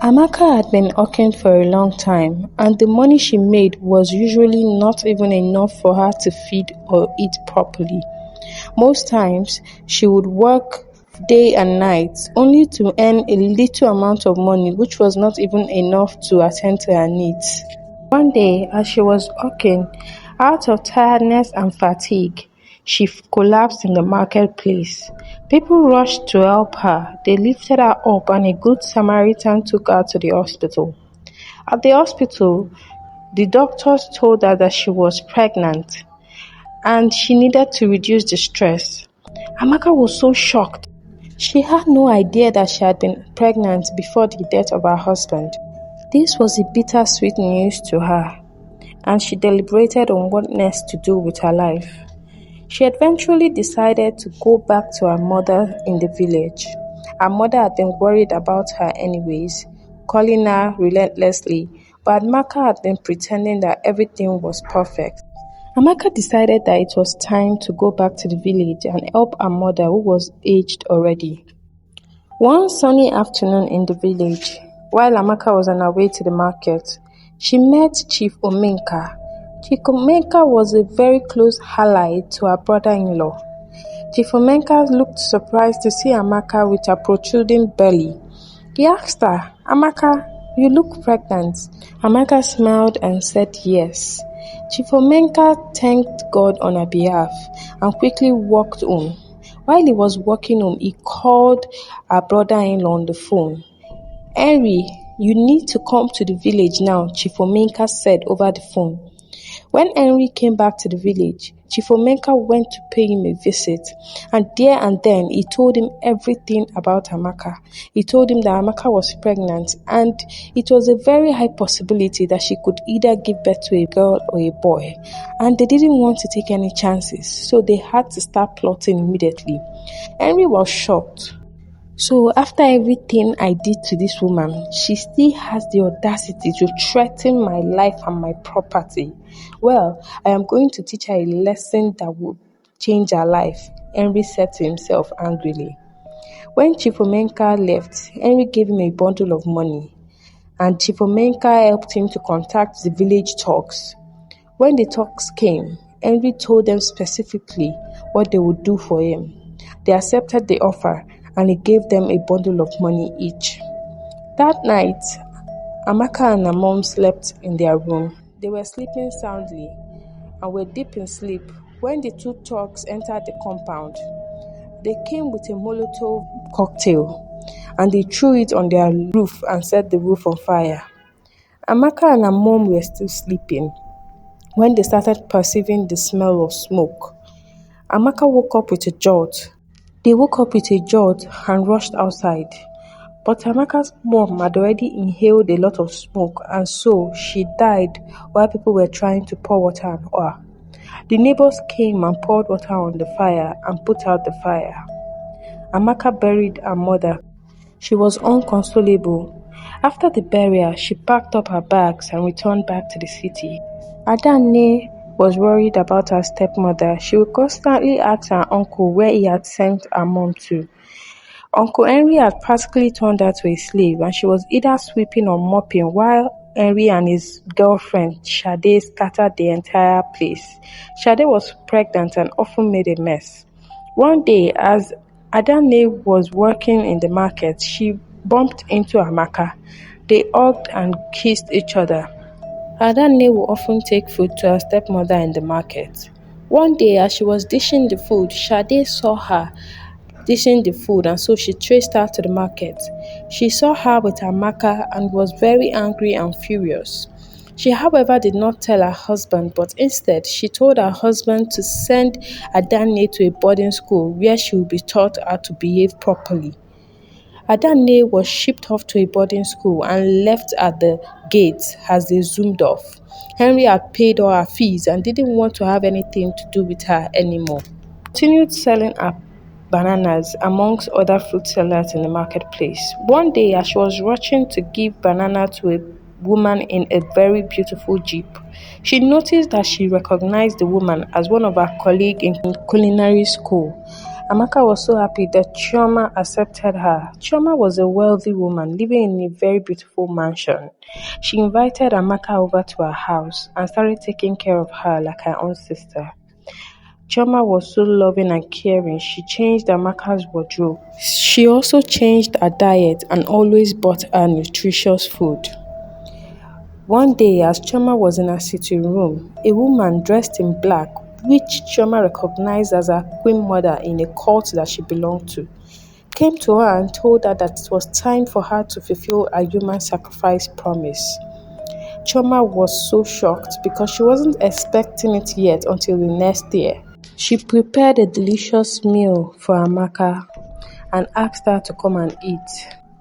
Amaka had been working for a long time, and the money she made was usually not even enough for her to feed or eat properly. Most times, she would work day and night only to earn a little amount of money which was not even enough to attend to her needs. One day, as she was working, out of tiredness and fatigue, she collapsed in the marketplace. People rushed to help her. They lifted her up and a good Samaritan took her to the hospital. At the hospital, the doctors told her that she was pregnant and she needed to reduce the stress. Amaka was so shocked. She had no idea that she had been pregnant before the death of her husband. This was a bittersweet news to her, and she deliberated on what next to do with her life. She eventually decided to go back to her mother in the village. Her mother had been worried about her anyways, calling her relentlessly, but Amaka had been pretending that everything was perfect. Amaka decided that it was time to go back to the village and help her mother who was aged already. One sunny afternoon in the village, while Amaka was on her way to the market, she met Chief Omenka. Chief Omenka was a very close ally to her brother-in-law. Chief Omenka looked surprised to see Amaka with a protruding belly. He asked her, "Amaka, you look pregnant." Amaka smiled and said yes. Chief Omenka thanked God on her behalf and quickly walked home. While he was walking home, he called her brother-in-law on the phone. "Henry, you need to come to the village now," Chief Omenka said over the phone. When Henry came back to the village, Chief Omenka went to pay him a visit, and there and then he told him everything about Amaka. He told him that Amaka was pregnant, and it was a very high possibility that she could either give birth to a girl or a boy, and they didn't want to take any chances, so they had to start plotting immediately. Henry was shocked. "So after everything I did to this woman, she still has the audacity to threaten my life and my property. Well, I am going to teach her a lesson that will change her life," Henry said to himself angrily. When Chief Omenka left, Henry gave him a bundle of money, and Chief Omenka helped him to contact the village thugs. When the thugs came, Henry told them specifically what they would do for him. They accepted the offer, and he gave them a bundle of money each. That night, Amaka and her mom slept in their room. They were sleeping soundly and were deep in sleep when the two thugs entered the compound. They came with a Molotov cocktail and they threw it on their roof and set the roof on fire. Amaka and her mom were still sleeping when they started perceiving the smell of smoke. Amaka woke up with a jolt. They woke up with a jolt and rushed outside. But Amaka's mom had already inhaled a lot of smoke, and so she died while people were trying to pour water on her. The neighbors came and poured water on the fire and put out the fire. Amaka buried her mother. She was inconsolable. After the burial, she packed up her bags and returned back to the city. Adanne was worried about her stepmother. She would constantly ask her uncle where he had sent her mom to. Uncle Henry had practically turned her to a slave, and she was either sweeping or mopping while Henry and his girlfriend Sade scattered the entire place. Sade was pregnant and often made a mess. One day, as Adanne was working in the market, she bumped into Amaka. They hugged and kissed each other. Adanne would often take food to her stepmother in the market. One day, as she was dishing the food, Sade saw her dishing the food, and so she traced her to the market. She saw her with Amaka and was very angry and furious. She, however, did not tell her husband, but instead she told her husband to send Adanne to a boarding school where she would be taught how to behave properly. Adanne was shipped off to a boarding school and left at the gates as they zoomed off. Henry had paid all her fees and didn't want to have anything to do with her anymore. Continued selling her bananas amongst other fruit sellers in the marketplace. One day, as she was rushing to give banana to a woman in a very beautiful jeep, she noticed that she recognized the woman as one of her colleagues in culinary school. Amaka was so happy that Chioma accepted her. Chioma was a wealthy woman living in a very beautiful mansion. She invited Amaka over to her house and started taking care of her like her own sister. Chioma was so loving and caring, she changed Amaka's wardrobe. She also changed her diet and always bought her nutritious food. One day, as Chioma was in her sitting room, a woman dressed in black, which Chioma recognized as her queen mother in a cult that she belonged to, came to her and told her that it was time for her to fulfill a human sacrifice promise. Chioma was so shocked because she wasn't expecting it yet until the next year. She prepared a delicious meal for Amaka and asked her to come and eat.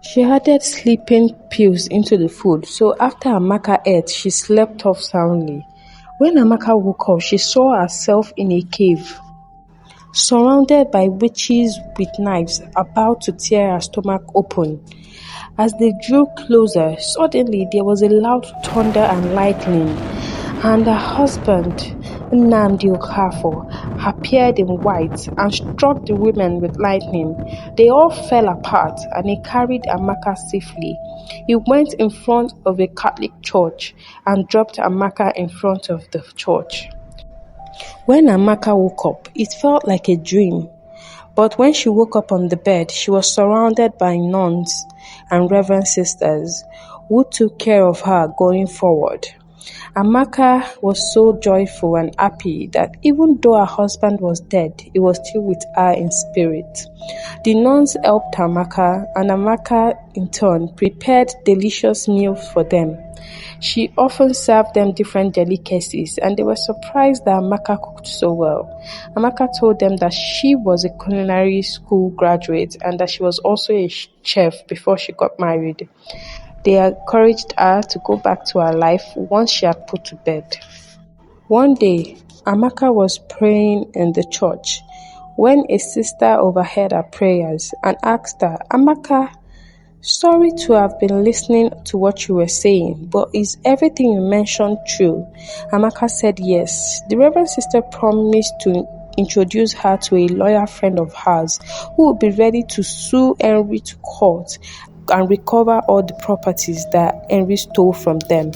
She added sleeping pills into the food, so after Amaka ate, she slept off soundly. When Amaka woke up, she saw herself in a cave, surrounded by witches with knives about to tear her stomach open. As they drew closer, suddenly there was a loud thunder and lightning, and her husband, Nnamdi Okafor, appeared in white and struck the women with lightning. They all fell apart and he carried Amaka safely. He went in front of a Catholic church and dropped Amaka in front of the church. When Amaka woke up, it felt like a dream. But when she woke up on the bed, she was surrounded by nuns and reverend sisters who took care of her going forward. Amaka was so joyful and happy that even though her husband was dead, he was still with her in spirit. The nuns helped Amaka, and Amaka in turn prepared delicious meals for them. She often served them different delicacies, and they were surprised that Amaka cooked so well. Amaka told them that she was a culinary school graduate and that she was also a chef before she got married. They encouraged her to go back to her life once she had put to bed. One day, Amaka was praying in the church when a sister overheard her prayers and asked her, "Amaka, sorry to have been listening to what you were saying, but is everything you mentioned true?" Amaka said yes. The Reverend Sister promised to introduce her to a lawyer friend of hers who would be ready to sue Henry to court and recover all the properties that Henry stole from them.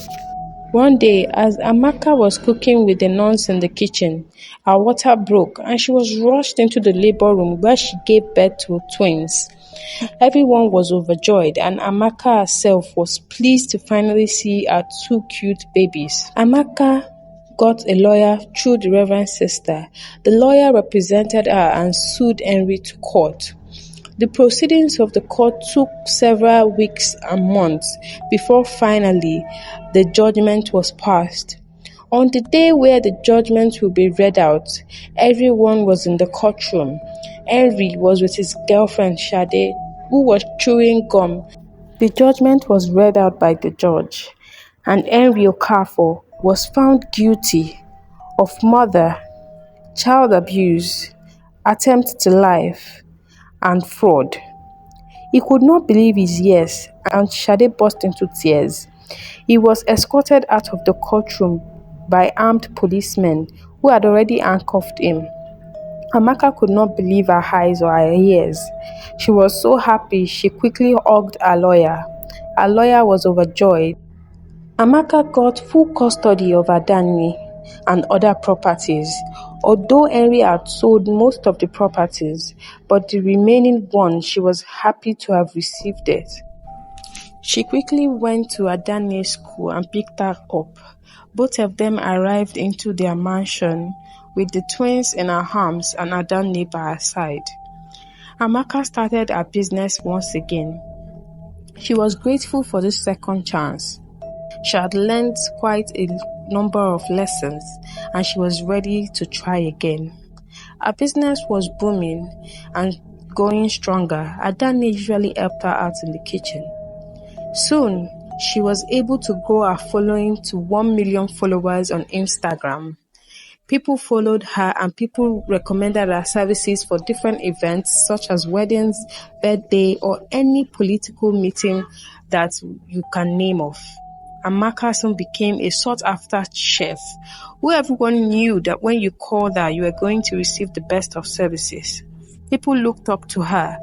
One day, as Amaka was cooking with the nuns in the kitchen, her water broke and she was rushed into the labor room where she gave birth to twins. Everyone was overjoyed and Amaka herself was pleased to finally see her two cute babies. Amaka got a lawyer through the Reverend Sister. The lawyer represented her and sued Henry to court. The proceedings of the court took several weeks and months before finally the judgment was passed. On the day where the judgment will be read out, everyone was in the courtroom. Henry was with his girlfriend Sade, who was chewing gum. The judgment was read out by the judge, and Henry Okafor was found guilty of murder, child abuse, attempt to life, and fraud. He could not believe his ears, and Sade burst into tears. He was escorted out of the courtroom by armed policemen who had already handcuffed him. Amaka could not believe her eyes or her ears. She was so happy she quickly hugged her lawyer. Her lawyer was overjoyed. Amaka got full custody of Adani and other properties, although Henry had sold most of the properties, but the remaining one she was happy to have received it. She quickly went to Adani's school and picked her up. Both of them arrived into their mansion with the twins in her arms and Adani by her side. Amaka started her business once again. She was grateful for this second chance. She had learned quite a number of lessons and she was ready to try again. Her business was booming and going stronger. Adani usually helped her out in the kitchen. Soon, she was able to grow her following to 1 million followers on Instagram. People followed her and people recommended her services for different events such as weddings, birthday, or any political meeting that you can name of. Amaka soon became a sought-after chef, who everyone knew that when you called her, you were going to receive the best of services. People looked up to her,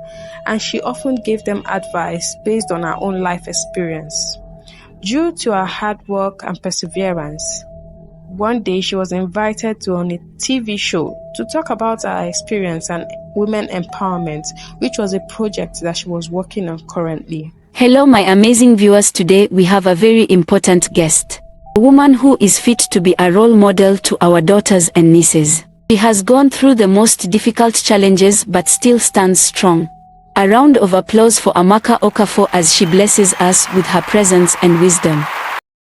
and she often gave them advice based on her own life experience. Due to her hard work and perseverance, one day she was invited to on a TV show to talk about her experience and women empowerment, which was a project that she was working on currently. Hello my amazing viewers, today we have a very important guest. A woman who is fit to be a role model to our daughters and nieces. She has gone through the most difficult challenges but still stands strong. A round of applause for Amaka Okafor as she blesses us with her presence and wisdom.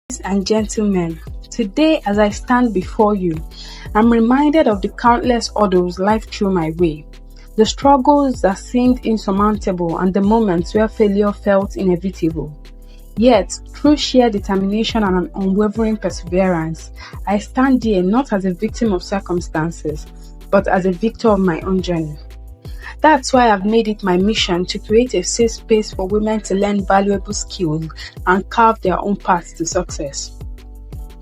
Ladies and gentlemen, today as I stand before you, I'm reminded of the countless hurdles life threw my way. The struggles that seemed insurmountable and the moments where failure felt inevitable. Yet, through sheer determination and an unwavering perseverance, I stand here not as a victim of circumstances, but as a victor of my own journey. That's why I've made it my mission to create a safe space for women to learn valuable skills and carve their own path to success.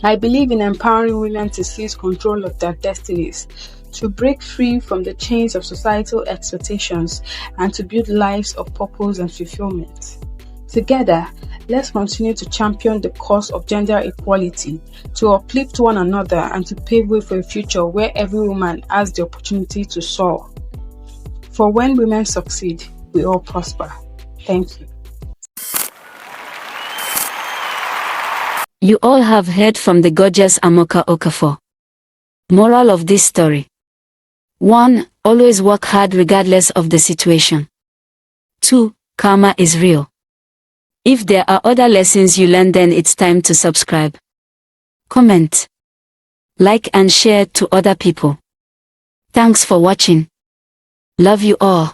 I believe in empowering women to seize control of their destinies, to break free from the chains of societal expectations, and to build lives of purpose and fulfillment. Together, let's continue to champion the cause of gender equality, to uplift one another, and to pave way for a future where every woman has the opportunity to soar. For when women succeed, we all prosper. Thank you. You all have heard from the gorgeous Amaka Okafor. Moral of this story: 1. Always work hard regardless of the situation. 2. Karma is real. If there are other lessons you learned, then it's time to subscribe, comment, like and share to other people. Thanks for watching. Love you all.